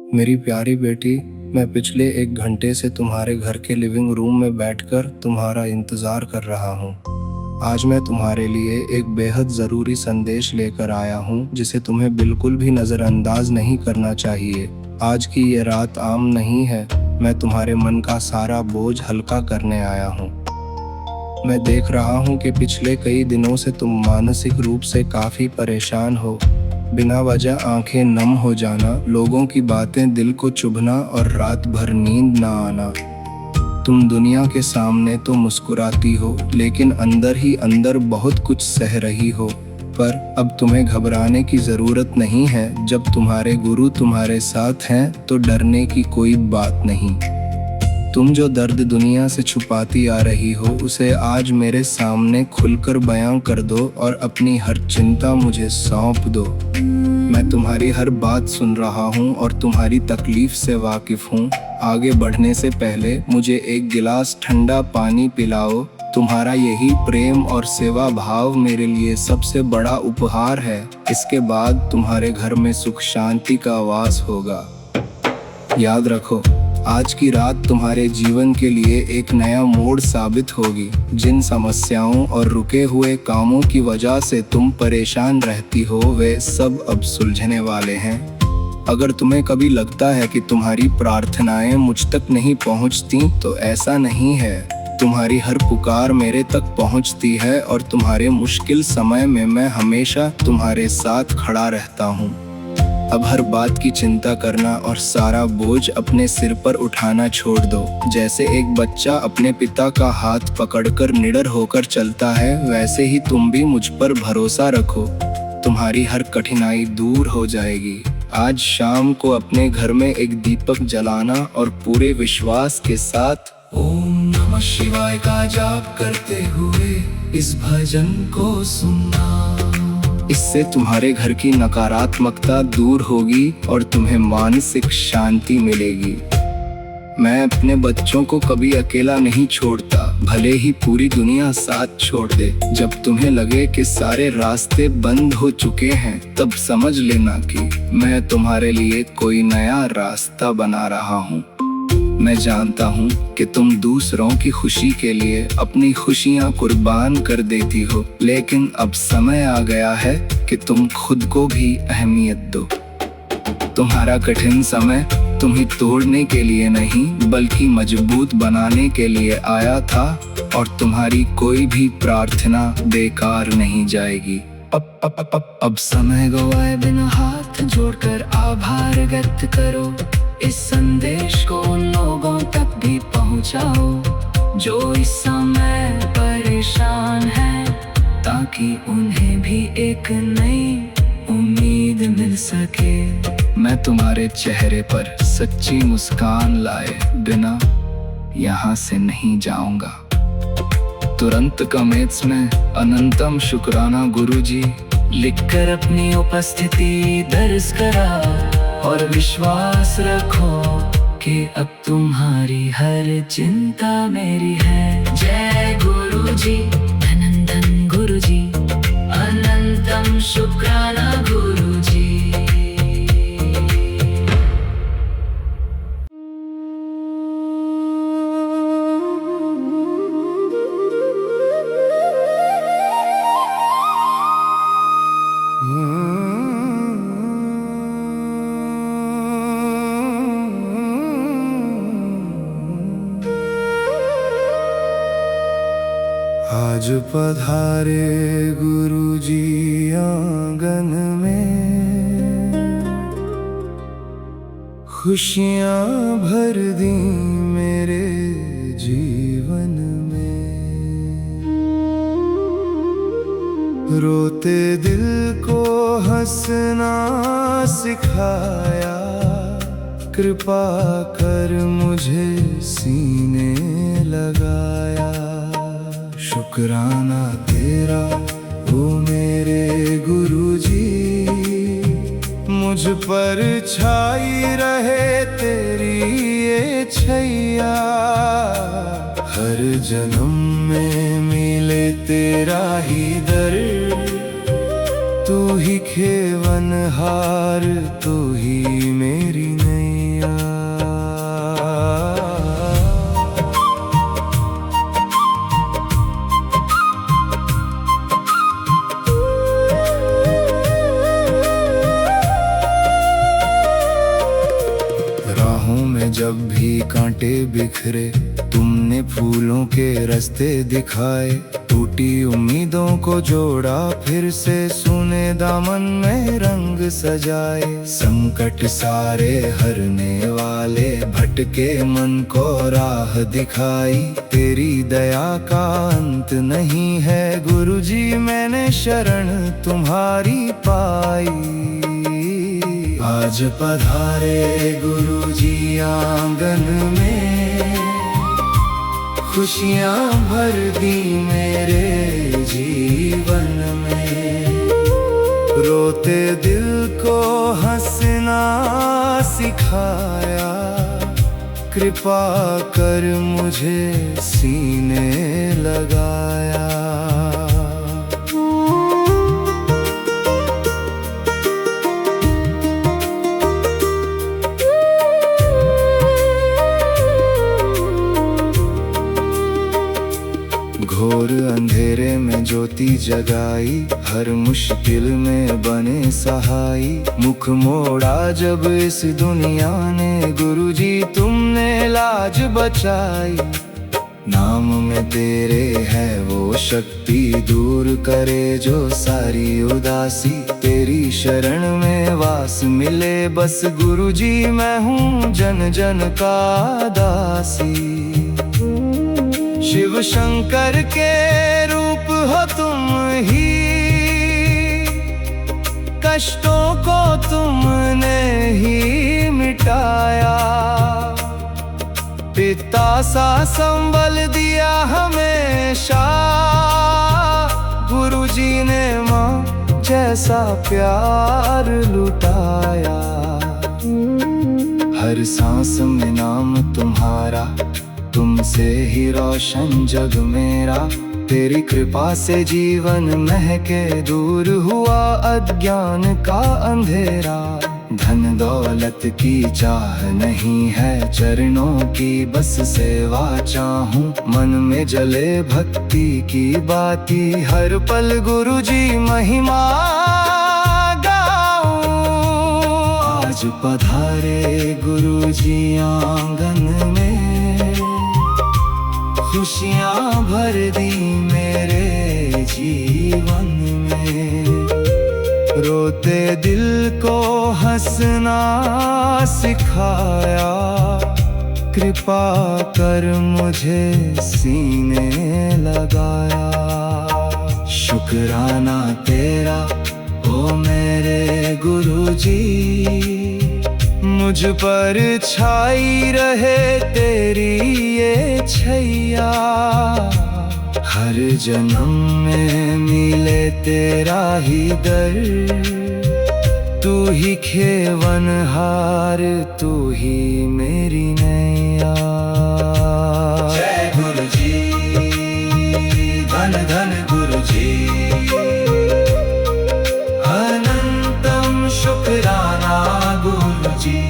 मेरी प्यारी बेटी, मैं पिछले 1 घंटे से तुम्हारे घर के लिविंग रूम में बैठकर तुम्हारा इंतज़ार कर रहा हूँ। आज मैं तुम्हारे लिए एक बेहद ज़रूरी संदेश लेकर आया हूँ जिसे तुम्हें बिल्कुल भी नज़रअंदाज नहीं करना चाहिए। आज की ये रात आम नहीं है, मैं तुम्हारे मन का सारा बोझ हल्का करने आया हूँ। मैं देख रहा हूँ कि पिछले कई दिनों से तुम मानसिक रूप से काफ़ी परेशान हो। बिना वजह आंखें नम हो जाना, लोगों की बातें दिल को चुभना और रात भर नींद ना आना। तुम दुनिया के सामने तो मुस्कुराती हो, लेकिन अंदर ही अंदर बहुत कुछ सह रही हो। पर अब तुम्हें घबराने की ज़रूरत नहीं है। जब तुम्हारे गुरु तुम्हारे साथ हैं तो डरने की कोई बात नहीं। तुम जो दर्द दुनिया से छुपाती आ रही हो, उसे आज मेरे सामने खुलकर बयां कर दो और अपनी हर चिंता मुझे सौंप दो। मैं तुम्हारी हर बात सुन रहा हूँ और तुम्हारी तकलीफ से वाकिफ हूँ। आगे बढ़ने से पहले मुझे एक गिलास ठंडा पानी पिलाओ। तुम्हारा यही प्रेम और सेवा भाव मेरे लिए सबसे बड़ा उपहार है। इसके बाद तुम्हारे घर में सुख शांति का वास होगा। याद रखो, आज की रात तुम्हारे जीवन के लिए एक नया मोड़ साबित होगी। जिन समस्याओं और रुके हुए कामों की वजह से तुम परेशान रहती हो, वे सब अब सुलझने वाले हैं। अगर तुम्हें कभी लगता है कि तुम्हारी प्रार्थनाएं मुझ तक नहीं पहुंचती, तो ऐसा नहीं है। तुम्हारी हर पुकार मेरे तक पहुंचती है और तुम्हारे मुश्किल समय में मैं हमेशा तुम्हारे साथ खड़ा रहता हूँ। अब हर बात की चिंता करना और सारा बोझ अपने सिर पर उठाना छोड़ दो। जैसे एक बच्चा अपने पिता का हाथ पकड़कर निडर होकर चलता है, वैसे ही तुम भी मुझ पर भरोसा रखो। तुम्हारी हर कठिनाई दूर हो जाएगी। आज शाम को अपने घर में एक दीपक जलाना और पूरे विश्वास के साथ ओम नमः शिवाय का जाप करते हुए इस भजन को सुनना। इससे तुम्हारे घर की नकारात्मकता दूर होगी और तुम्हें मानसिक शांति मिलेगी। मैं अपने बच्चों को कभी अकेला नहीं छोड़ता, भले ही पूरी दुनिया साथ छोड़ दे। जब तुम्हें लगे कि सारे रास्ते बंद हो चुके हैं, तब समझ लेना कि मैं तुम्हारे लिए कोई नया रास्ता बना रहा हूँ। मैं जानता हूँ कि तुम दूसरों की खुशी के लिए अपनी खुशियाँ कुर्बान कर देती हो, लेकिन अब समय आ गया है कि तुम खुद को भी अहमियत दो। तुम्हारा कठिन समय तुम्हें तोड़ने के लिए नहीं, बल्कि मजबूत बनाने के लिए आया था, और तुम्हारी कोई भी प्रार्थना बेकार नहीं जाएगी। अब समय गवाए बिना हाथ जोड़कर आभार व्यक्त करो। इस संदेश को उन लोगों तक भी पहुंचाओ जो इस समय परेशान हैं, ताकि उन्हें भी एक नई उम्मीद मिल सके। मैं तुम्हारे चेहरे पर सच्ची मुस्कान लाए बिना यहाँ से नहीं जाऊंगा। तुरंत कमेंट्स में अनंतम शुक्राना गुरुजी लिखकर अपनी उपस्थिति दर्ज करा और विश्वास रखो कि अब तुम्हारी हर चिंता मेरी है। जय गुरुजी, धन गुरुजी, अनंतम शुक्राना गुरुजी। आज पधारे गुरुजी आंगन में, खुशियाँ भर दी मेरे जीवन में। रोते दिल को हंसना सिखाया, कृपा कर मुझे सीने लगाया। शुक्राना तेरा ओ मेरे गुरुजी, मुझ पर छाई रहे तेरी ये छैया। हर जन्म में मिले तेरा ही दर, तू ही खेवनहार, तू ही मेरी नैया। जब भी कांटे बिखरे तुमने फूलों के रास्ते दिखाए। टूटी उम्मीदों को जोड़ा फिर से, सुने दामन में रंग सजाए। संकट सारे हरने वाले भटके मन को राह दिखाई। तेरी दया का अंत नहीं है गुरुजी, मैंने शरण तुम्हारी पाई। आज पधारे गुरुजी आंगन में, खुशियां भर दी मेरे जीवन में। रोते दिल को हंसना सिखाया, कृपा कर मुझे सीने लगाया। घोर अंधेरे में ज्योति जगाई, हर मुश्किल में बने सहाई। मुख मोड़ा जब इस दुनिया ने, गुरुजी तुमने लाज बचाई। नाम में तेरे है वो शक्ति, दूर करे जो सारी उदासी। तेरी शरण में वास मिले बस गुरुजी, मैं हूँ जन जन का दासी। शिव शंकर के रूप हो तुम ही, कष्टों को तुमने ही मिटाया। पिता सा संबल दिया हमेशा, गुरुजी ने माँ जैसा प्यार लुटाया। हर सांस में नाम तुम्हारा, तुमसे ही रोशन जग मेरा। तेरी कृपा से जीवन महके, दूर हुआ अज्ञान का अंधेरा। धन दौलत की चाह नहीं है, चरणों की बस सेवा चाहूं। मन में जले भक्ति की बाती, हर पल गुरुजी महिमा गाऊं। आज पधारे गुरुजी आंगन में, खुशियां भर दी मेरे जीवन में। रोते दिल को हंसना सिखाया, कृपा कर मुझे सीने लगाया। शुक्राना तेरा ओ मेरे गुरुजी, मुझ पर छाई रहे तेरी ये छैया। हर जन्म में मिले तेरा ही दर, तू ही खेवनहार, तू ही मेरी नैया। जय गुरुजी, धन धन गुरुजी, अनंतम शुक्राना गुरुजी।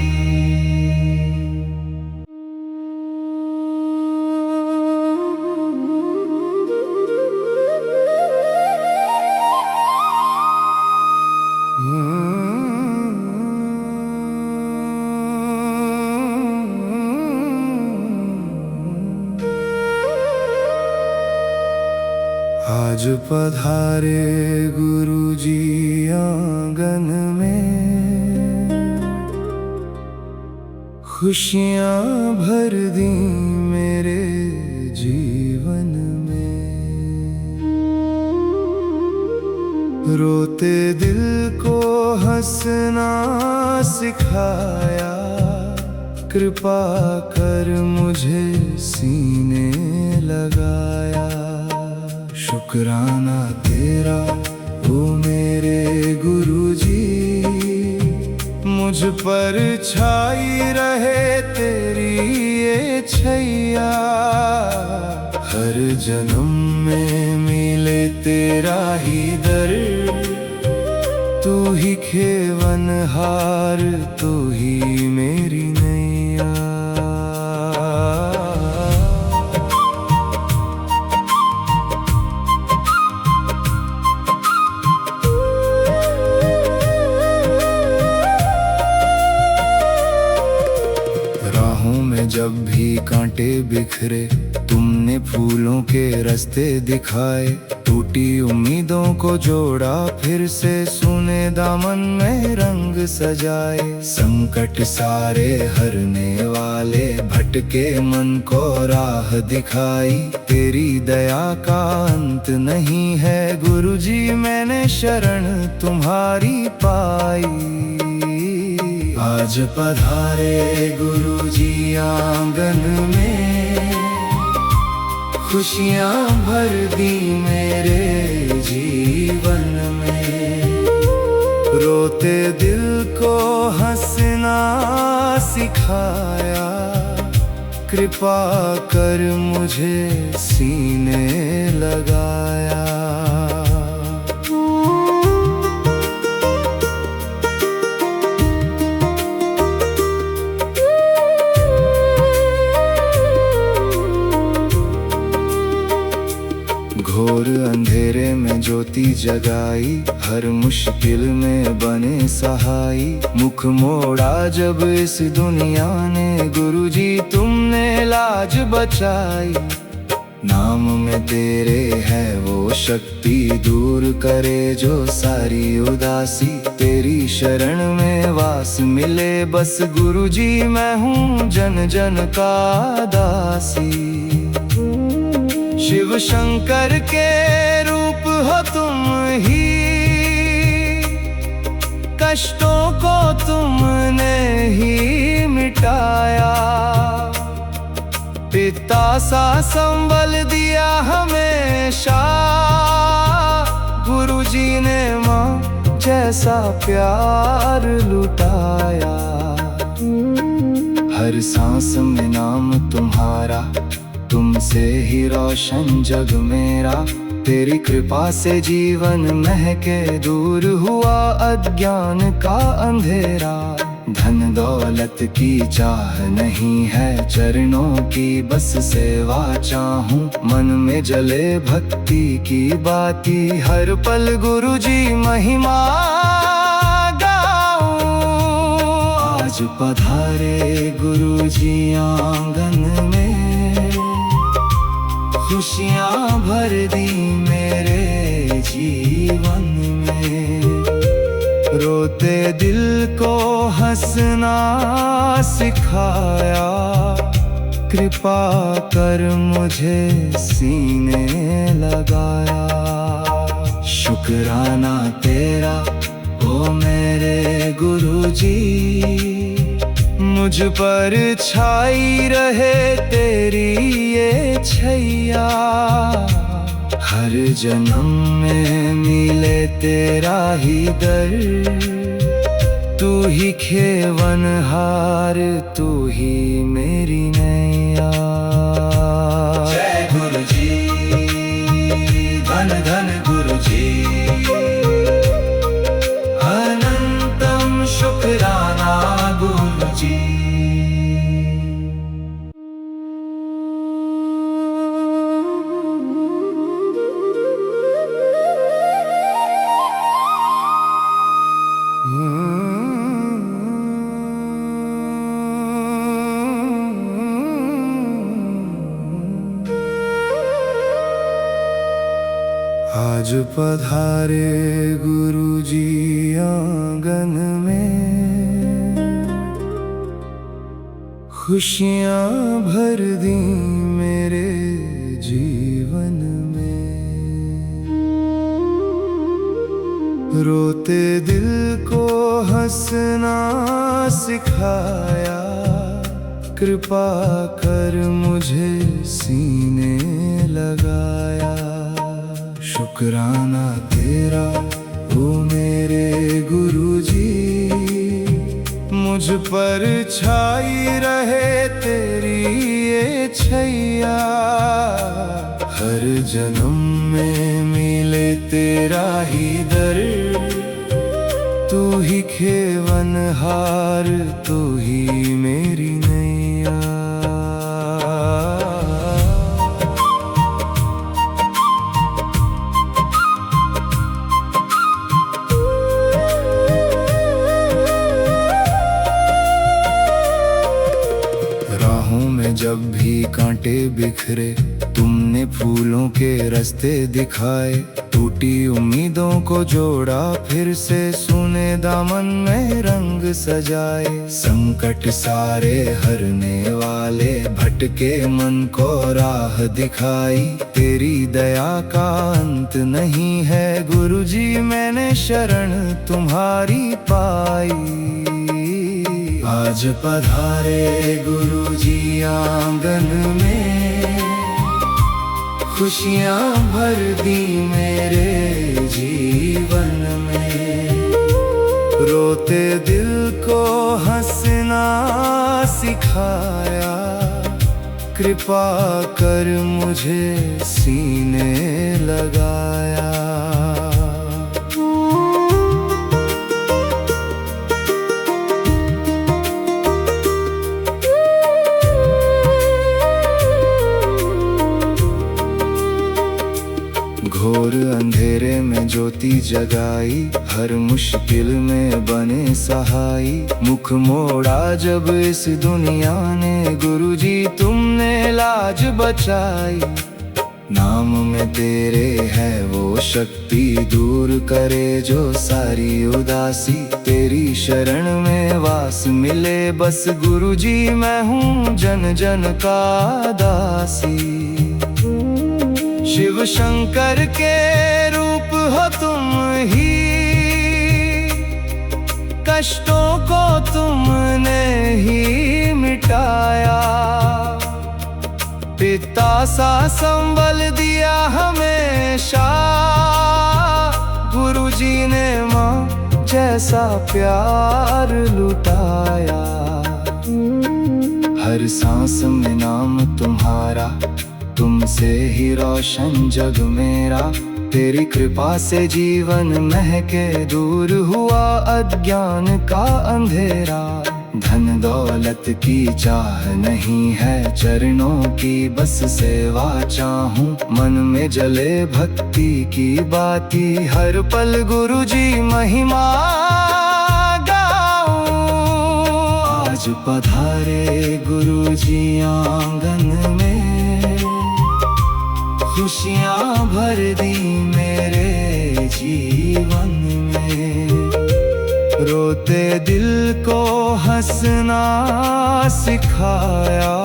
आज पधारे गुरुजी आंगन में, खुशियां भर दी मेरे जीवन में। रोते दिल को हंसना सिखाया, कृपा कर मुझे सीने लगाया। शुक्राना तेरा ओ मेरे गुरुजी, मुझ पर छाई रहे तेरी ये छैया। हर जन्म में मिले तेरा ही दर, तू ही खेवनहार, तू ही मेरी नैया। राहों जब भी कांटे बिखरे तुमने फूलों के रास्ते दिखाए। टूटी उम्मीदों को जोड़ा फिर से, सुने दामन में रंग सजाए। संकट सारे हरने वाले भटके मन को राह दिखाई। तेरी दया का अंत नहीं है गुरुजी, मैंने शरण तुम्हारी पाई। आज पधारे गुरुजी आंगन में, खुशियां भर दी मेरे जीवन में। रोते दिल को हंसना सिखाया, कृपा कर मुझे सीने लगाया। घोर अंधेरे में ज्योति जगाई, हर मुश्किल में बने सहाई। मुख मोड़ा जब इस दुनिया ने गुरुजी तुमने लाज बचाई। नाम में तेरे है वो शक्ति, दूर करे जो सारी उदासी। तेरी शरण में वास मिले बस गुरुजी, मैं हूँ जन जन का दासी। शिव शंकर के रूप हो तुम ही, कष्टों को तुमने ही मिटाया। पिता सा संबल दिया हमेशा, गुरुजी ने माँ जैसा प्यार लुटाया। हर सांस में नाम तुम्हारा, तुमसे ही रोशन जग मेरा। तेरी कृपा से जीवन महके, दूर हुआ अज्ञान का अंधेरा। धन दौलत की चाह नहीं है, चरणों की बस सेवा चाहूं। मन में जले भक्ति की बाती, हर पल गुरुजी महिमा गाऊं। आज पधारे गुरुजी आंगन में, खुशियां भर दी मेरे जीवन में। रोते दिल को हंसना सिखाया, कृपा कर मुझे सीने लगाया। शुक्राना तेरा ओ मेरे गुरुजी, मुझ पर छाई रहे तेरी ये छैया। हर जन्म में मिले तेरा ही दर, तू ही खेवनहार, तू ही मेरी नैया। जय गुरुजी, धन धन गुरुजी, अनंतम शुक्राना गुरुजी। आज पधारे गुरुजी आंगन में, खुशियां भर दी मेरे जीवन में। रोते दिल को हंसना सिखाया, कृपा कर मुझे सीने लगाया। शुक्राना तेरा ओ मेरे गुरुजी, मुझ पर छाई रहे तेरी ये छैया। हर जन्म में मिले तेरा ही दर, तू ही खेवनहार, तू ही मेरी नैया। जब भी कांटे बिखरे, तुमने फूलों के रास्ते दिखाए। टूटी उम्मीदों को जोड़ा फिर से, सुने दामन में रंग सजाए। संकट सारे हरने वाले, भटके मन को राह दिखाई। तेरी दया का अंत नहीं है गुरुजी, मैंने शरण तुम्हारी पाई। आज पधारे गुरुजी आंगन में, खुशियाँ भर दी मेरे जीवन में। रोते दिल को हंसना सिखाया, कृपा कर मुझे सीने लगाया। घोर अंधेरे में ज्योति जगाई, हर मुश्किल में बने सहाई। मुख मोड़ा जब इस दुनिया ने, गुरुजी तुमने लाज बचाई। नाम में तेरे है वो शक्ति, दूर करे जो सारी उदासी। तेरी शरण में वास मिले बस गुरुजी, मैं हूँ जन जन का दासी। शिव शंकर के रूप हो तुम ही, कष्टों को तुमने ही मिटाया। पिता सा संबल दिया हमेशा, गुरुजी ने माँ जैसा प्यार लुटाया। हर सांस में नाम तुम्हारा, तुमसे ही रोशन जग मेरा। तेरी कृपा से जीवन महके, दूर हुआ अज्ञान का अंधेरा। धन दौलत की चाह नहीं है, चरणों की बस सेवा चाहूं। मन में जले भक्ति की बाती, हर पल गुरुजी महिमा गाऊं। आज पधारे गुरुजी आंगन में, खुशियाँ भर दी मेरे जीवन में। रोते दिल को हंसना सिखाया,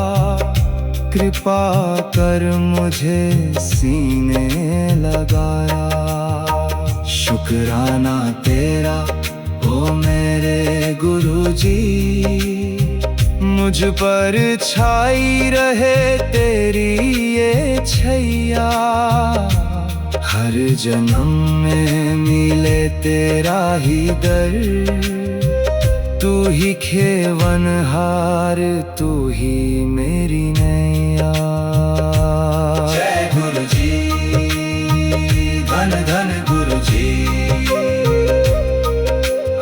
कृपा कर मुझे सीने लगाया। शुक्राना तेरा ओ मेरे गुरुजी, मुझ पर छाई रहे तेरी ये छैया। हर जन्म में मिले तेरा ही दर, तू ही खेवनहार, तू ही मेरी नैया। जय गुरुजी, धन धन गुरुजी,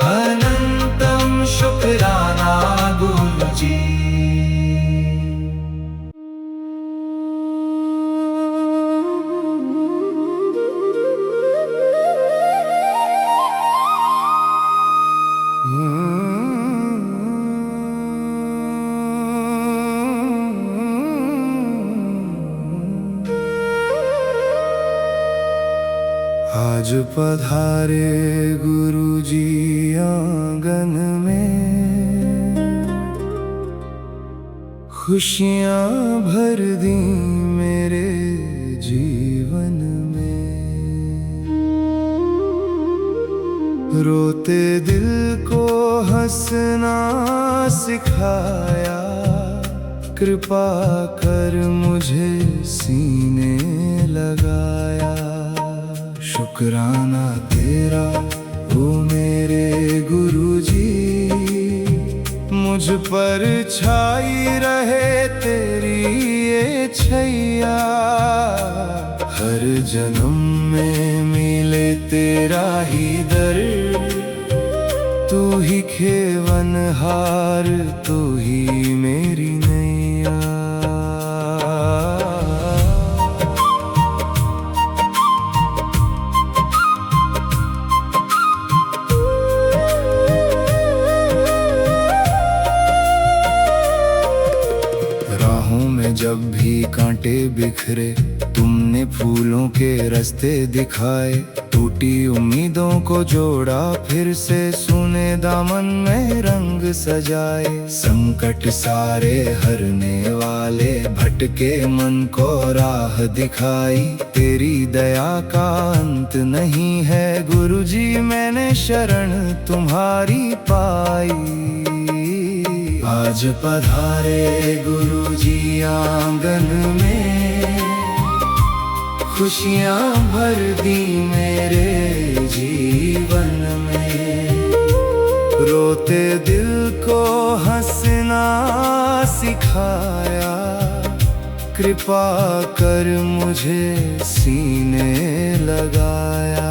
अनंतम शुक्राना गुरुजी। आज पधारे गुरुजी आंगन में, खुशियाँ भर दी मेरे जीवन में। रोते दिल को हंसना सिखाया, कृपा कर मुझे सीने लगाया। शुक्राना तेरा ओ मेरे गुरुजी, मुझ पर छाई रहे तेरी ये छैया। हर जन्म में मिले तेरा ही दर, तू ही खेवनहार, तू ही मेरी नैया। जब भी कांटे बिखरे तुमने फूलों के रास्ते दिखाए। टूटी उम्मीदों को जोड़ा फिर से, सुने दामन में रंग सजाए। संकट सारे हरने वाले भटके मन को राह दिखाई। तेरी दया का अंत नहीं है गुरुजी, मैंने शरण तुम्हारी पाई। आज पधारे गुरुजी आंगन में, खुशियां भर दी मेरे जीवन में। रोते दिल को हंसना सिखाया, कृपा कर मुझे सीने लगाया।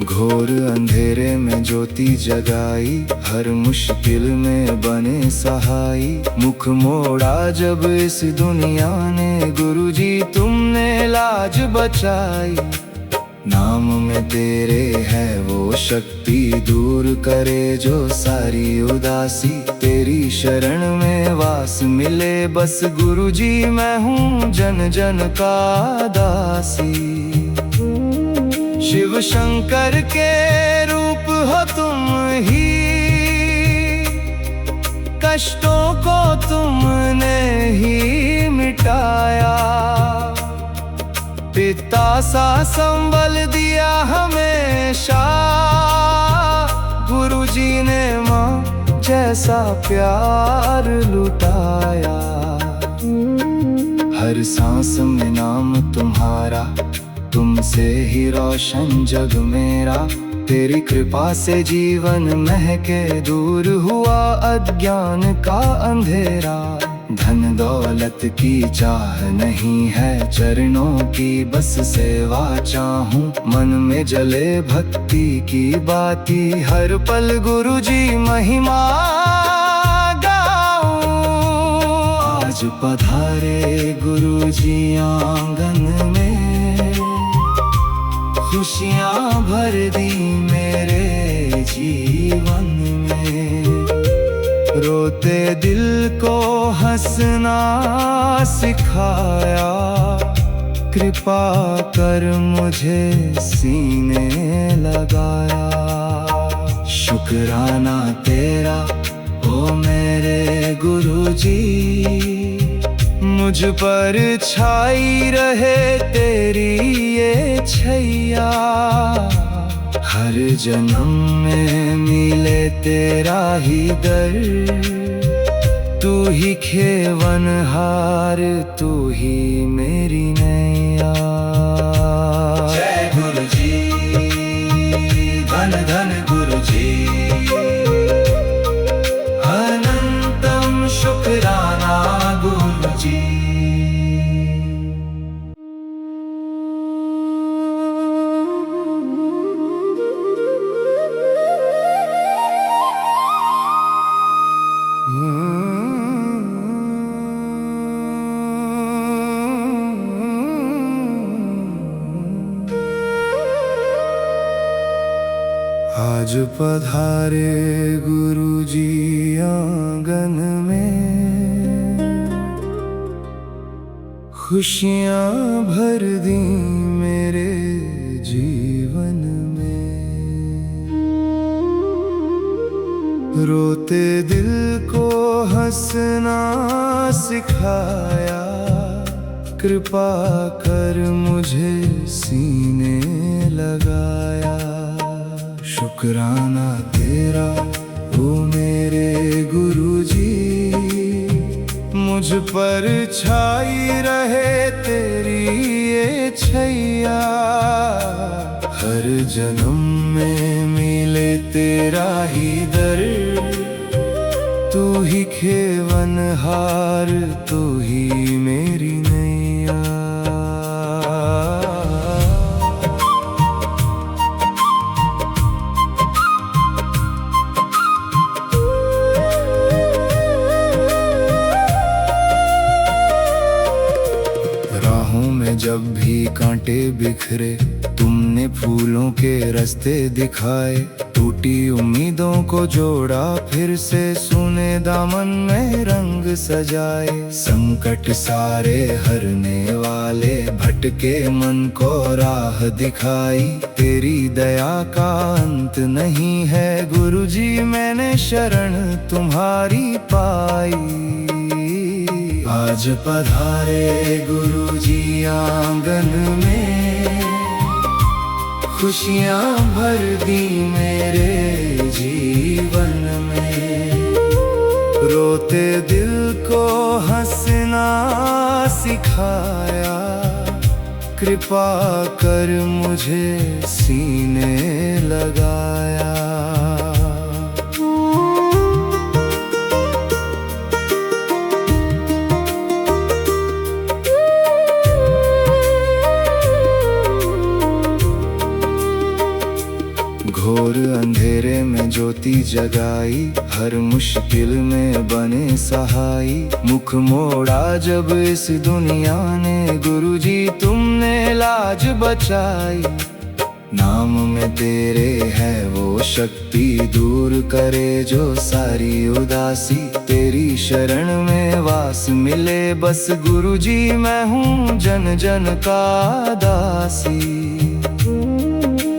घोर अंधेरे में ज्योति जगाई, हर मुश्किल में बने सहाई। मुख मोड़ा जब इस दुनिया ने गुरुजी तुमने लाज बचाई। नाम में तेरे है वो शक्ति, दूर करे जो सारी उदासी। तेरी शरण में वास मिले बस गुरुजी, मैं हूँ जन जन का दासी। शिव शंकर के रूप हो तुम ही, कष्टों को तुमने ही मिटाया। पिता सा संबल दिया हमेशा, गुरुजी ने माँ जैसा प्यार लुटाया। हर सांस में नाम तुम्हारा, तुमसे ही रोशन जग मेरा। तेरी कृपा से जीवन महके, दूर हुआ अज्ञान का अंधेरा। धन दौलत की चाह नहीं है, चरणों की बस सेवा चाहूं। मन में जले भक्ति की बाती, हर पल गुरुजी महिमा गाऊं। आज पधारे गुरुजी आंगन में, खुशियां भर दी मेरे जीवन में। रोते दिल को हंसना सिखाया, कृपा कर मुझे सीने लगाया। शुक्राना तेरा ओ मेरे गुरुजी, मुझ पर छाई रहे तेरी ये छैया। हर जन्म में मिले तेरा ही दर, तू ही खेवनहार, तू ही मेरी नैया। जय गुरुजी, धन धन गुरुजी, अनंतम शुक्राना गुरुजी। आज पधारे गुरुजी आंगन में, खुशियां भर दी मेरे जीवन में। रोते दिल को हंसना सिखाया, कृपा कर मुझे सीने लगाया। शुक्राना तेरा ओ मेरे गुरुजी, मुझ पर छाई रहे तेरी ये छैया। हर जन्म में मिले तेरा ही दर, तू ही खेवनहार, तू ही मेरी नैया। कांटे बिखरे, तुमने फूलों के रास्ते दिखाए। टूटी उम्मीदों को जोड़ा फिर से, सुने दामन में रंग सजाए। संकट सारे हरने वाले, भटके मन को राह दिखाई। तेरी दया का अंत नहीं है गुरुजी, मैंने शरण तुम्हारी पाई। आज पधारे गुरुजी आंगन में, खुशियां भर दी मेरे जीवन में। रोते दिल को हंसना सिखाया, कृपा कर मुझे सीने लगाया। घोर अंधेरे में ज्योति जगाई, हर मुश्किल में बने सहाई। मुख मोड़ा जब इस दुनिया ने, गुरुजी तुमने लाज बचाई। नाम में तेरे है वो शक्ति, दूर करे जो सारी उदासी। तेरी शरण में वास मिले बस गुरुजी, मैं हूँ जन जन का दासी।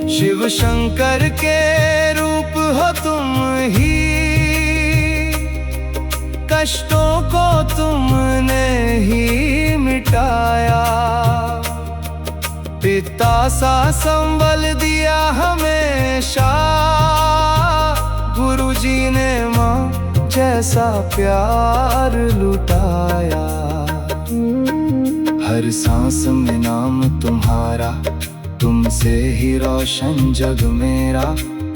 शिव शंकर के रूप हो तुम ही, कष्टों को तुमने ही मिटाया। पिता सा संबल दिया हमेशा, गुरुजी ने माँ जैसा प्यार लुटाया। हर सांस में नाम तुम्हारा, तुमसे ही रोशन जग मेरा।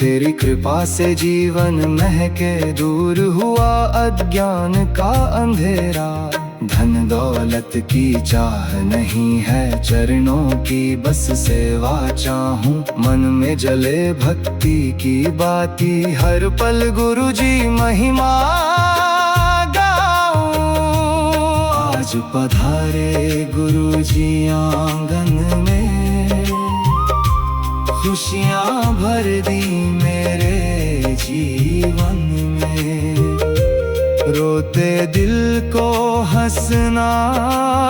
तेरी कृपा से जीवन महके, दूर हुआ अज्ञान का अंधेरा। धन दौलत की चाह नहीं है, चरणों की बस सेवा चाहूं। मन में जले भक्ति की बाती, हर पल गुरुजी महिमा गाऊं। आज पधारे गुरुजी आंगन में, खुशियां भर दी मेरे जीवन में। रोते दिल को हंसना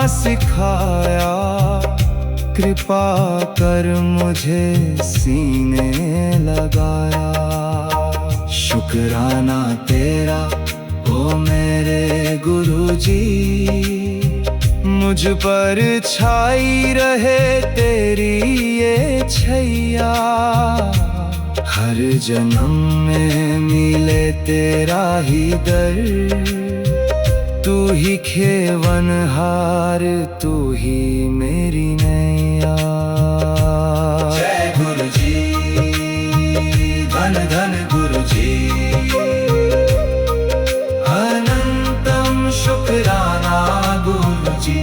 सिखाया, कृपा कर मुझे सीने लगाया। शुक्राना तेरा ओ मेरे गुरुजी, मुझ पर छाई रहे तेरी ये छैया। हर जन्म में मिले तेरा ही दर, तू ही खेवनहार, तू ही मेरी नैया। जय गुरुजी, धन धन गुरुजी, अनंतम शुक्राना गुरुजी।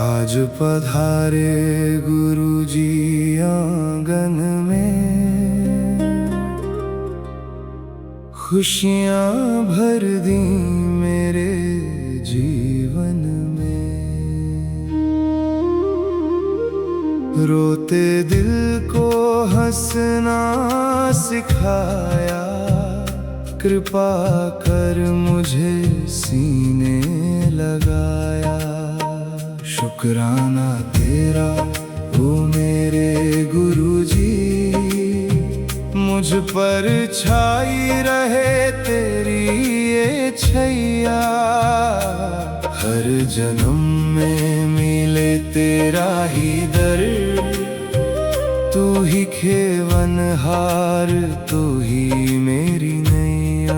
आज पधारे गुरुजी आंगन में, खुशियां भर दी मेरे जीवन में। रोते दिल को हंसना सिखाया, कृपा कर मुझे सीने लगाया। शुक्राना तेरा ओ मेरे गुरुजी, मुझ पर छाई रहे तेरी ये छैया। हर जन्म में मिले तेरा ही दर, तू ही खेवनहार, तू ही मेरी नैया।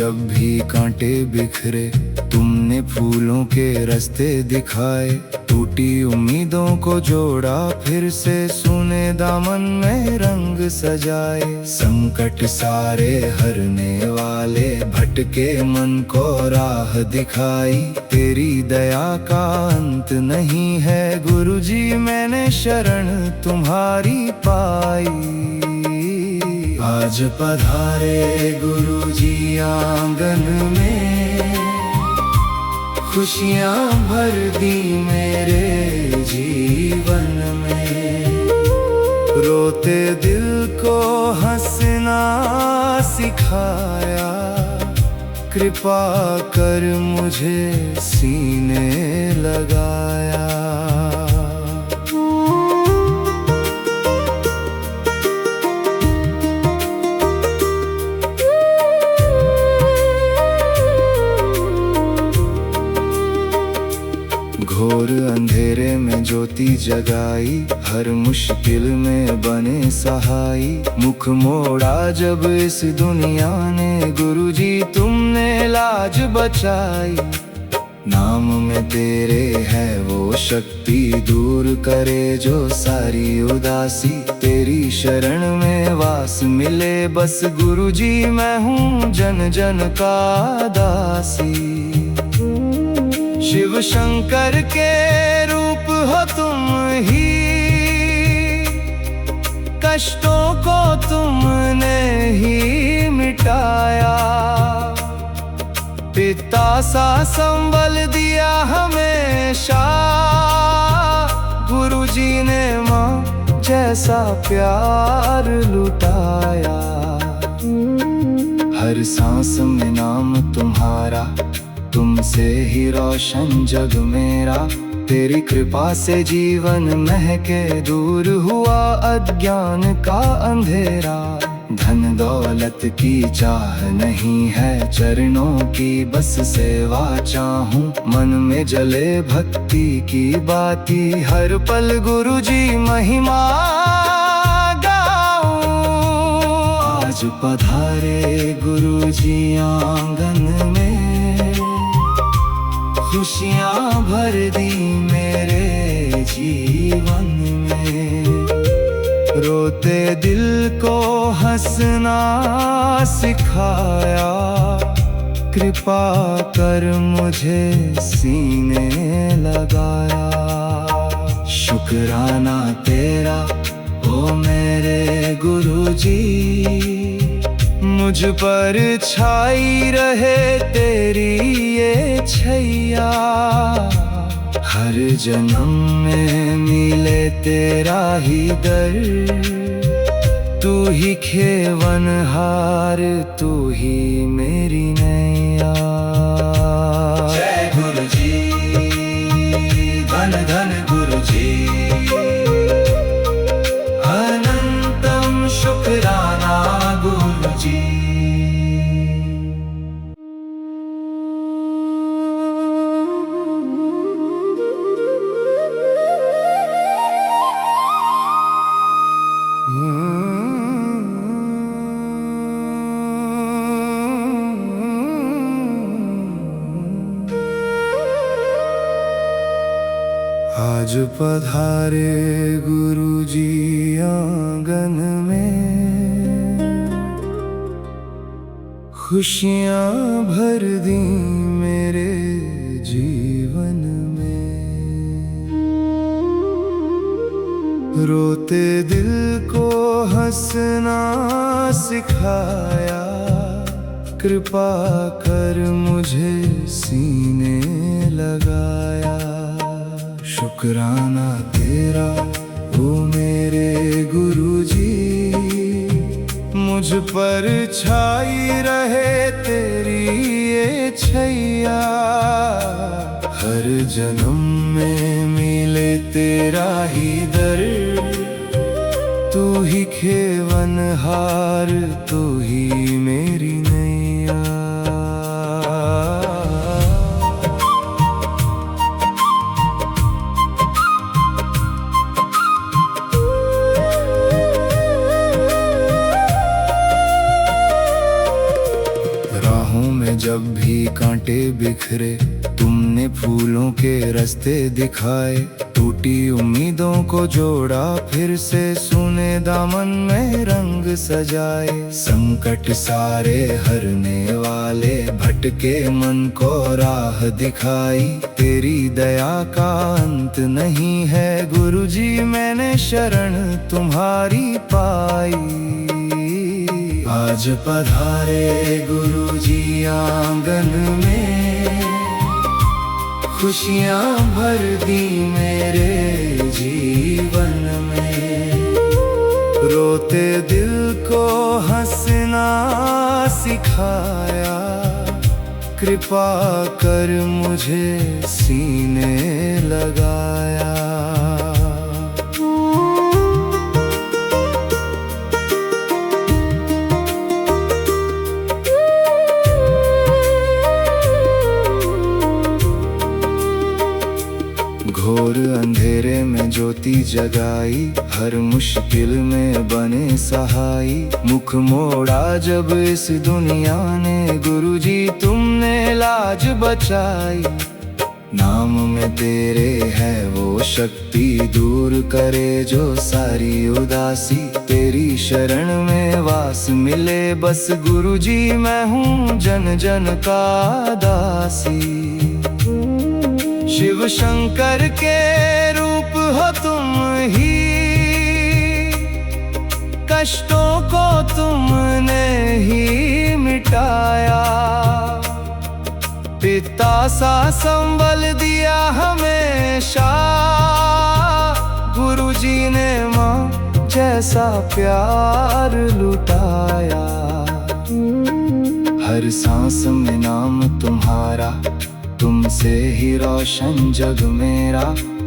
जब भी कांटे बिखरे, तुमने फूलों के रास्ते दिखाए। टूटी उम्मीदों को जोड़ा फिर से, सुने दामन में रंग सजाए। संकट सारे हरने वाले, भटके मन को राह दिखाई। तेरी दया का अंत नहीं है गुरुजी, मैंने शरण तुम्हारी पाई। आज पधारे गुरुजी आंगन में, खुशियाँ भर दी मेरे जीवन में। रोते दिल को हंसना सिखाया, कृपा कर मुझे सीने लगाया। घोर अंधेरे में ज्योति जगाई, हर मुश्किल में बने सहाई। मुख मोड़ा जब इस दुनिया ने, गुरुजी तुमने लाज बचाई। नाम में तेरे है वो शक्ति, दूर करे जो सारी उदासी। तेरी शरण में वास मिले बस गुरुजी, मैं हूँ जन जन का दासी। शिव शंकर के रूप हो तुम ही, कष्टों को तुमने ही मिटाया। पिता सा संबल दिया हमेशा, गुरुजी ने माँ जैसा प्यार लुटाया। हर सांस में नाम तुम्हारा, तुमसे ही रोशन जग मेरा। तेरी कृपा से जीवन महके, दूर हुआ अज्ञान का अंधेरा। धन दौलत की चाह नहीं है, चरणों की बस सेवा चाहूं। मन में जले भक्ति की बाती, हर पल गुरुजी महिमा गाऊं। आज पधारे गुरुजी आंगन में, खुशियाँ भर दी मेरे जीवन में। रोते दिल को हंसना सिखाया, कृपा कर मुझे सीने लगाया। शुक्राना तेरा ओ मेरे गुरुजी, मुझ पर छाई रहे तेरी ये छैया। हर जन्म में मिले तेरा ही दर, तू ही खेवनहार, तू ही मेरी नैया। जय गुरुजी, धन धन गुरुजी, अनंतम शुक्राना गुरुजी। आज पधारे गुरुजी आंगन में, खुशियाँ भर दी मेरे जीवन में। रोते दिल को हंसना सिखाया, कृपा कर मुझे सीने लगाया। शुक्राना तेरा ओ मेरे गुरुजी, मुझ पर छाई रहे तेरी ये छैया। हर जन्म में मिले तेरा ही दर, तू ही खेवनहार, तू ही मेरी नैया। ही कांटे बिखरे, तुमने फूलों के रास्ते दिखाए। टूटी उम्मीदों को जोड़ा फिर से, सुने दामन में रंग सजाए। संकट सारे हरने वाले, भटके मन को राह दिखाई। तेरी दया का अंत नहीं है गुरुजी, मैंने शरण तुम्हारी पाई। आज पधारे गुरुजी आंगन में, खुशियां भर दी मेरे जीवन में। रोते दिल को हंसना सिखाया, कृपा कर मुझे सीने लगाया। घोर अंधेरे में ज्योति जगाई, हर मुश्किल में बने सहाई। मुख मोड़ा जब इस दुनिया ने, गुरुजी तुमने लाज बचाई। नाम में तेरे है वो शक्ति, दूर करे जो सारी उदासी। तेरी शरण में वास मिले बस गुरुजी, मैं हूँ जन जन का दासी। शिव शंकर के रूप हो तुम ही, कष्टों को तुमने ही मिटाया। पिता सा संबल दिया हमेशा, गुरुजी ने माँ जैसा प्यार लुटाया। हर सांस में नाम तुम्हारा, तुमसे ही रोशन जग मेरा।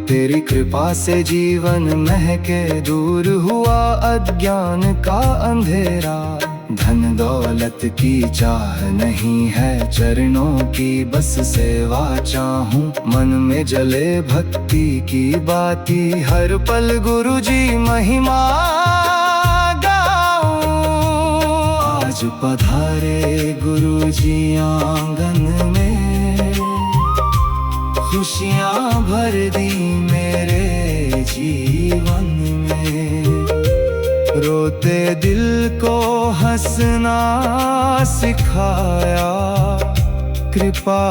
तेरी कृपा से जीवन महके, दूर हुआ अज्ञान का अंधेरा। धन दौलत की चाह नहीं है, चरणों की बस सेवा चाहूं। मन में जले भक्ति की बाती, हर पल गुरुजी महिमा गाऊं। आज पधारे गुरुजी आंगन में, खुशियां भर दी मेरे जीवन में। रोते दिल को हंसना सिखाया, कृपा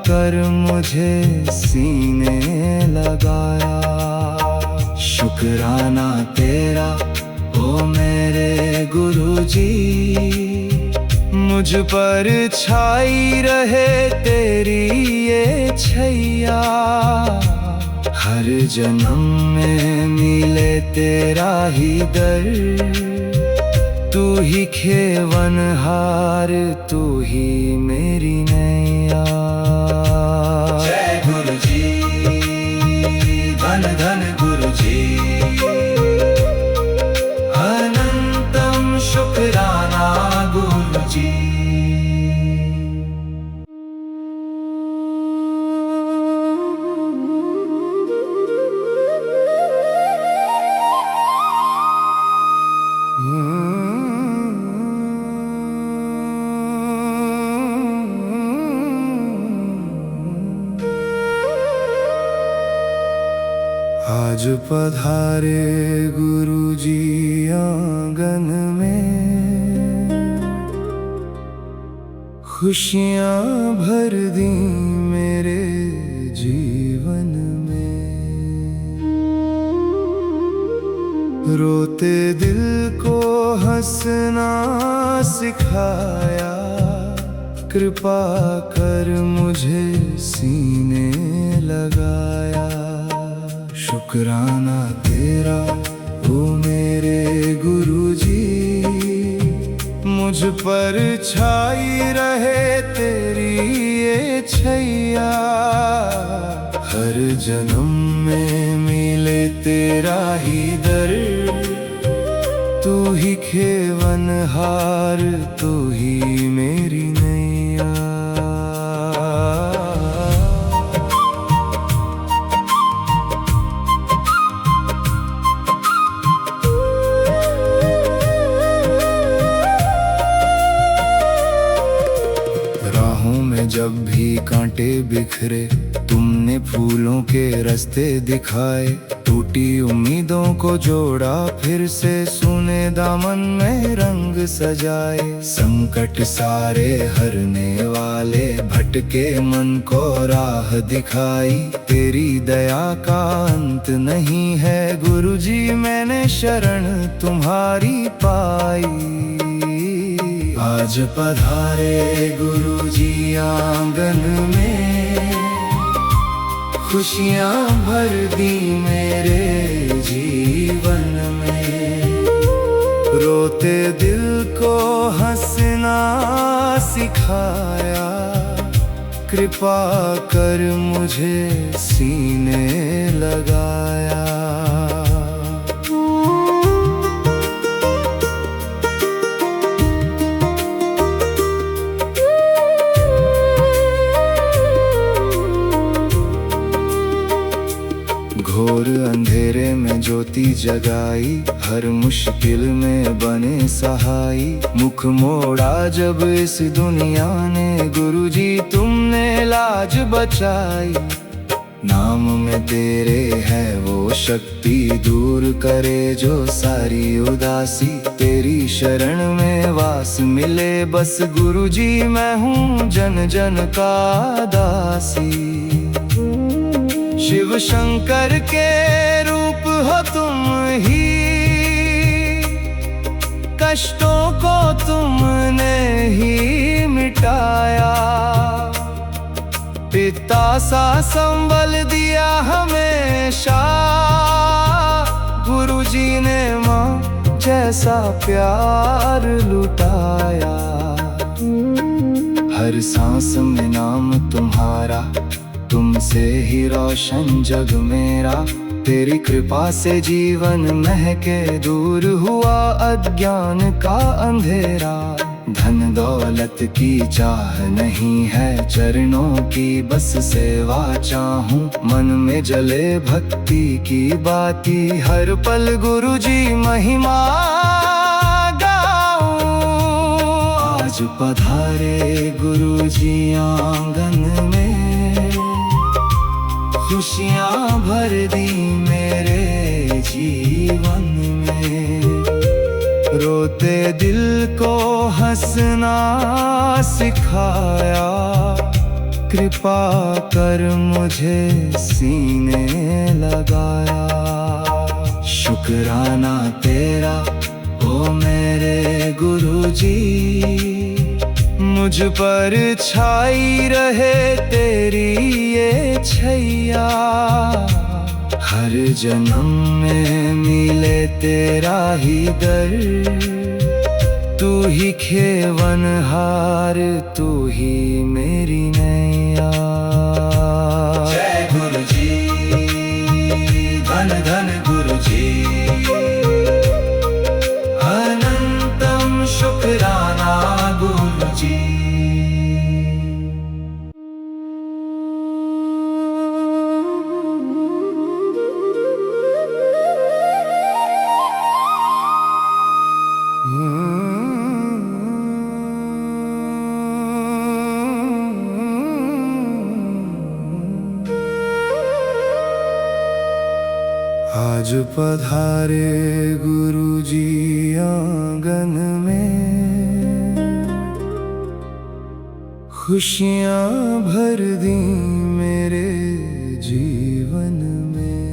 कर मुझे सीने लगाया। शुक्राना तेरा ओ मेरे गुरुजी, मुझ पर छाई रहे तेरी ये छैया। हर जन्म में मिले तेरा ही दर, तू ही खेवनहार, तू ही मेरी नैया। जय गुरुजी, धन धन गुरुजी, अनंतम शुक्राना गुरुजी। आज पधारे गुरुजी आंगन में, खुशियां भर दी मेरे जीवन में। रोते दिल को हंसना सिखाया, कृपा कर मुझे सीने लगाया। शुक्राना तेरा ओ मेरे गुरुजी, मुझ पर छाई रहे तेरी ये छैया। हर जन्म में मिले तेरा ही दर, तू ही खेवनहार, तू ही मेरी नैया। जब कांटे बिखरे, तुमने फूलों के रास्ते दिखाए। टूटी उम्मीदों को जोड़ा फिर से, सुने दामन में रंग सजाए। संकट सारे हरने वाले, भटके मन को राह दिखाई। तेरी दया का अंत नहीं है गुरुजी, मैंने शरण तुम्हारी पाई। आज पधारे गुरुजी आंगन में, खुशियाँ भर दी मेरे जीवन में। रोते दिल को हंसना सिखाया, कृपा कर मुझे सीने लगाया। घोर अंधेरे में ज्योति जगाई, हर मुश्किल में बने सहाई। मुख मोड़ा जब इस दुनिया ने, गुरुजी तुमने लाज बचाई। नाम में तेरे है वो शक्ति, दूर करे जो सारी उदासी। तेरी शरण में वास मिले बस गुरुजी, मैं हूँ जन जन का दासी। शिव शंकर के रूप हो तुम ही, कष्टों को तुमने ही मिटाया। पिता सा संबल दिया हमेशा, गुरुजी ने माँ जैसा प्यार लुटाया। हर सांस में नाम तुम्हारा, तुमसे ही रोशन जग मेरा। तेरी कृपा से जीवन महके, दूर हुआ अज्ञान का अंधेरा। धन दौलत की चाह नहीं है, चरणों की बस सेवा चाहूं। मन में जले भक्ति की बाती, हर पल गुरुजी महिमा गाऊं। आज पधारे गुरुजी आंगन में, खुशियाँ भर दी मेरे जीवन में। रोते दिल को हंसना सिखाया, कृपा कर मुझे सीने लगाया। शुक्राना तेरा ओ मेरे गुरुजी, मुझ पर छाई रहे तेरी ये छैया। हर जन्म में मिले तेरा ही दर, तू ही खेवनहार, तू ही मेरी नैया। जय गुरुजी, धन धन गुरुजी, अनंतम शुक्राना गुरुजी। आज पधारे गुरुजी आंगन में, खुशियाँ भर दी मेरे जीवन में।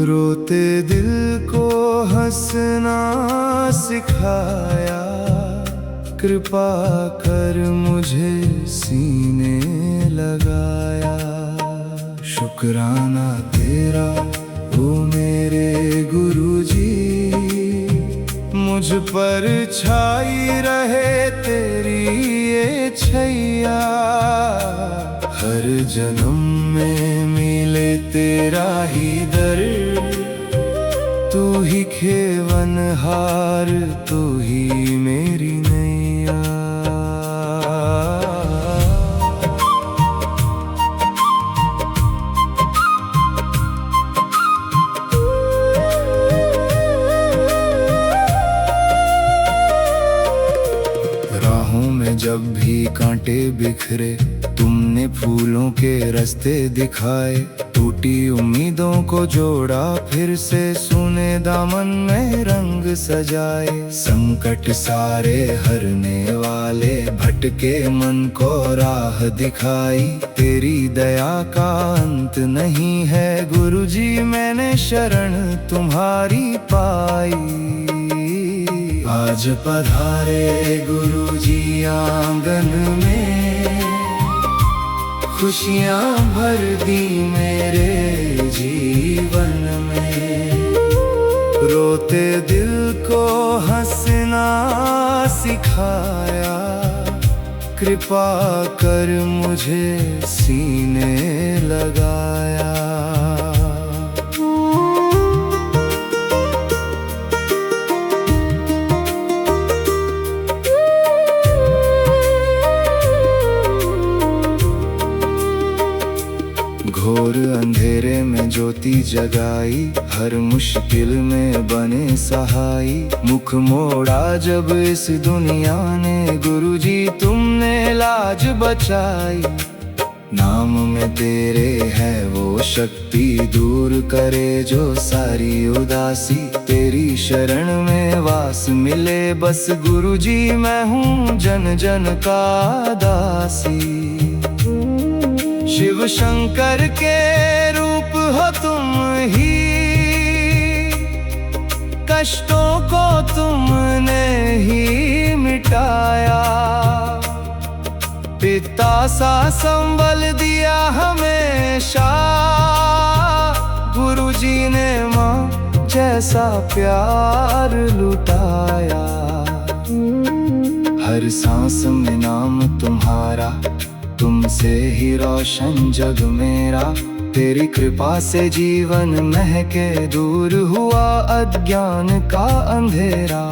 रोते दिल को हंसना सिखाया, कृपा कर मुझे सीने लगाया। शुक्राना तेरा ओ मेरे गुरुजी, मुझ पर छाई रहे तेरी ये छैया। हर जन्म में मिले तेरा ही दर, तू ही खेवनहार, तू ही मेरी नैया। जब भी कांटे बिखरे, तुमने फूलों के रास्ते दिखाए। टूटी उम्मीदों को जोड़ा फिर से, सुने दामन में रंग सजाए। संकट सारे हरने वाले, भटके मन को राह दिखाई। तेरी दया का अंत नहीं है गुरुजी, मैंने शरण तुम्हारी पाई। आज पधारे गुरुजी आंगन में, खुशियां भर दी मेरे जीवन में। रोते दिल को हंसना सिखाया, कृपा कर मुझे सीने लगाया। घोर अंधेरे में ज्योति जगाई, हर मुश्किल में बने सहाई। मुख मोड़ा जब इस दुनिया ने, गुरुजी तुमने लाज बचाई। नाम में तेरे है वो शक्ति, दूर करे जो सारी उदासी। तेरी शरण में वास मिले बस गुरुजी, मैं हूँ जन जन का दासी। शिव शंकर के रूप हो तुम ही, कष्टों को तुमने ही मिटाया। पिता सा संबल दिया हमेशा, गुरुजी ने माँ जैसा प्यार लुटाया। हर सांस में नाम तुम्हारा, तुमसे ही रोशन जग मेरा। तेरी कृपा से जीवन महके, दूर हुआ अज्ञान का अंधेरा।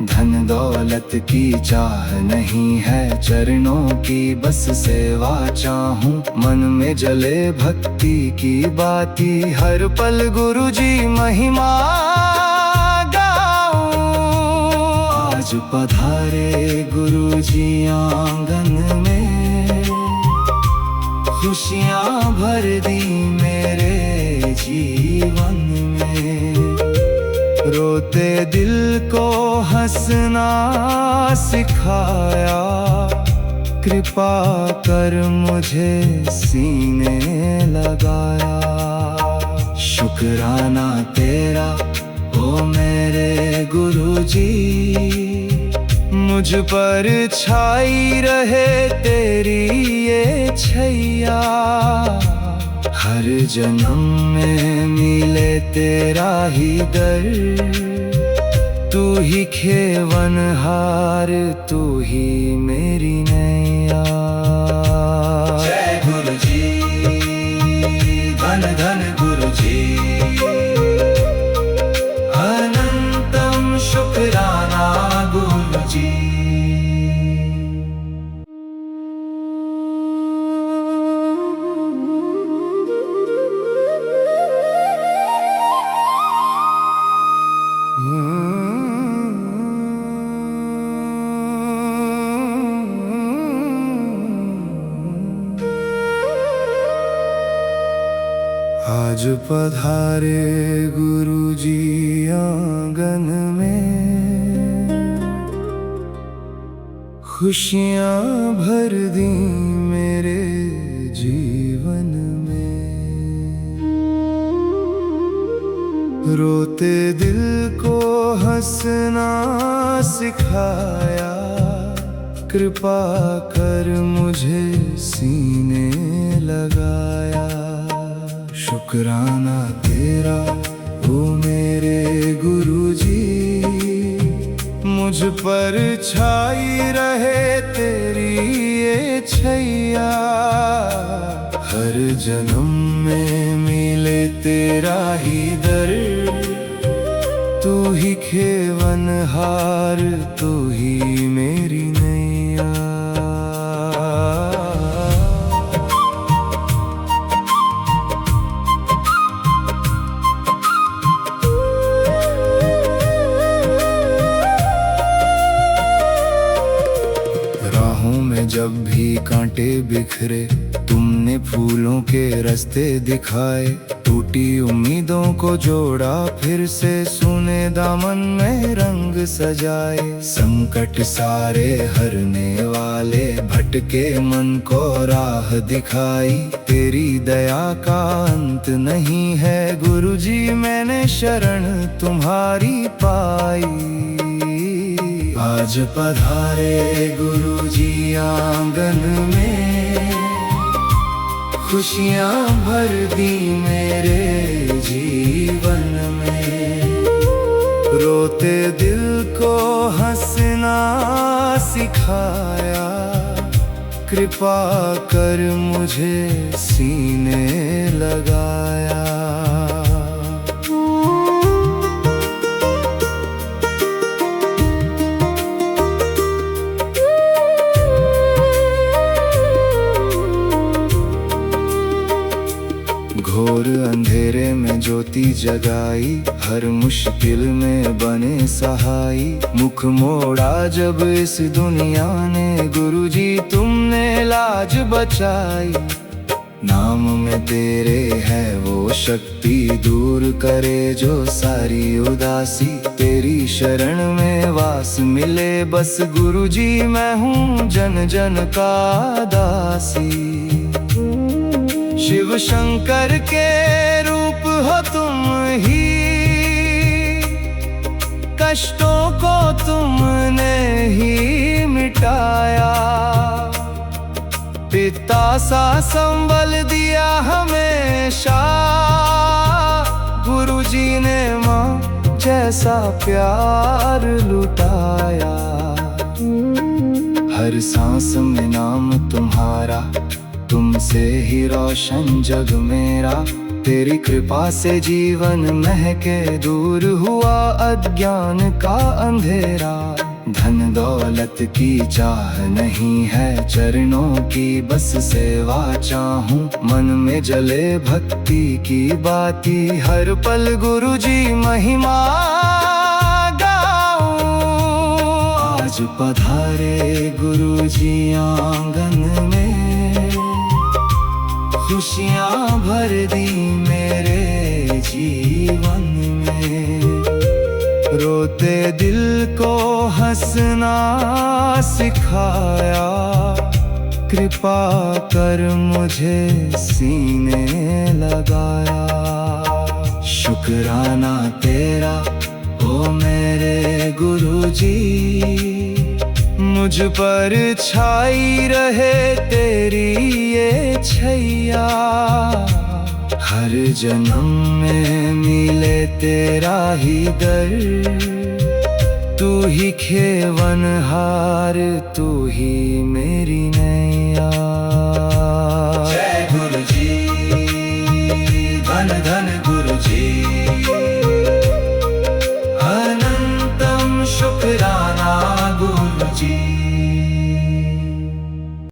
धन दौलत की चाह नहीं है, चरणों की बस सेवा चाहूं। मन में जले भक्ति की बाती, हर पल गुरुजी महिमा गाऊं। आज पधारे गुरुजी आंगन में, खुशियां भर दी मेरे जीवन में। रोते दिल को हंसना सिखाया, कृपा कर मुझे सीने लगाया। शुक्राना तेरा ओ मेरे गुरुजी, मुझ पर छाई रहे तेरी ये छैया। हर जन्म में मिले तेरा ही दर, तू ही खेवनहार, तू ही मेरी नैया। जय गुरुजी, धन धन गुरुजी, अनंतम शुक्राना गुरुजी। आज पधारे गुरुजी आंगन में, खुशियां भर दी मेरे जीवन में। रोते दिल को हंसना सिखाया, कृपा कर मुझे सीने लगाया। शुक्राना तेरा ओ मेरे गुरुजी, मुझ पर छाई रहे तेरी ये छैया। हर जन्म में मिले तेरा ही दर, तू ही खेवनहार, तू ही मेरी नैया। जब भी कांटे बिखरे तुमने फूलों के रास्ते दिखाए। टूटी उम्मीदों को जोड़ा फिर से, सुने दामन में रंग सजाए। संकट सारे हरने वाले भटके मन को राह दिखाई। तेरी दया का अंत नहीं है गुरुजी, मैंने शरण तुम्हारी पाई। आज पधारे गुरुजी आंगन में, खुशियां भर दी मेरे जीवन में। रोते दिल को हंसना सिखाया, कृपा कर मुझे सीने लगाया। घोर अंधेरे में ज्योति जगाई, हर मुश्किल में बने सहाई। मुख मोड़ा जब इस दुनिया ने गुरुजी तुमने लाज बचाई। नाम में तेरे है वो शक्ति, दूर करे जो सारी उदासी। तेरी शरण में वास मिले बस गुरुजी, मैं हूँ जन जन का दासी। शिव शंकर के रूप हो तुम ही, कष्टों को तुमने ही मिटाया। पिता सा संबल दिया हमेशा, गुरुजी ने माँ जैसा प्यार लुटाया। हर सांस में नाम तुम्हारा, तुमसे ही रोशन जग मेरा। तेरी कृपा से जीवन महके, दूर हुआ अज्ञान का अंधेरा। धन दौलत की चाह नहीं है, चरणों की बस सेवा चाहूं। मन में जले भक्ति की बाती, हर पल गुरुजी महिमा गाऊं। आज पधारे गुरुजी आंगन में, खुशियां भर दी मेरे जीवन में। रोते दिल को हंसना सिखाया, कृपा कर मुझे सीने लगाया। शुक्राना तेरा ओ मेरे गुरुजी, मुझ पर छाई रहे तेरी ये छैया। हर जन्म में मिले तेरा ही दर, तू ही खेवनहार, तू ही मेरी नैया।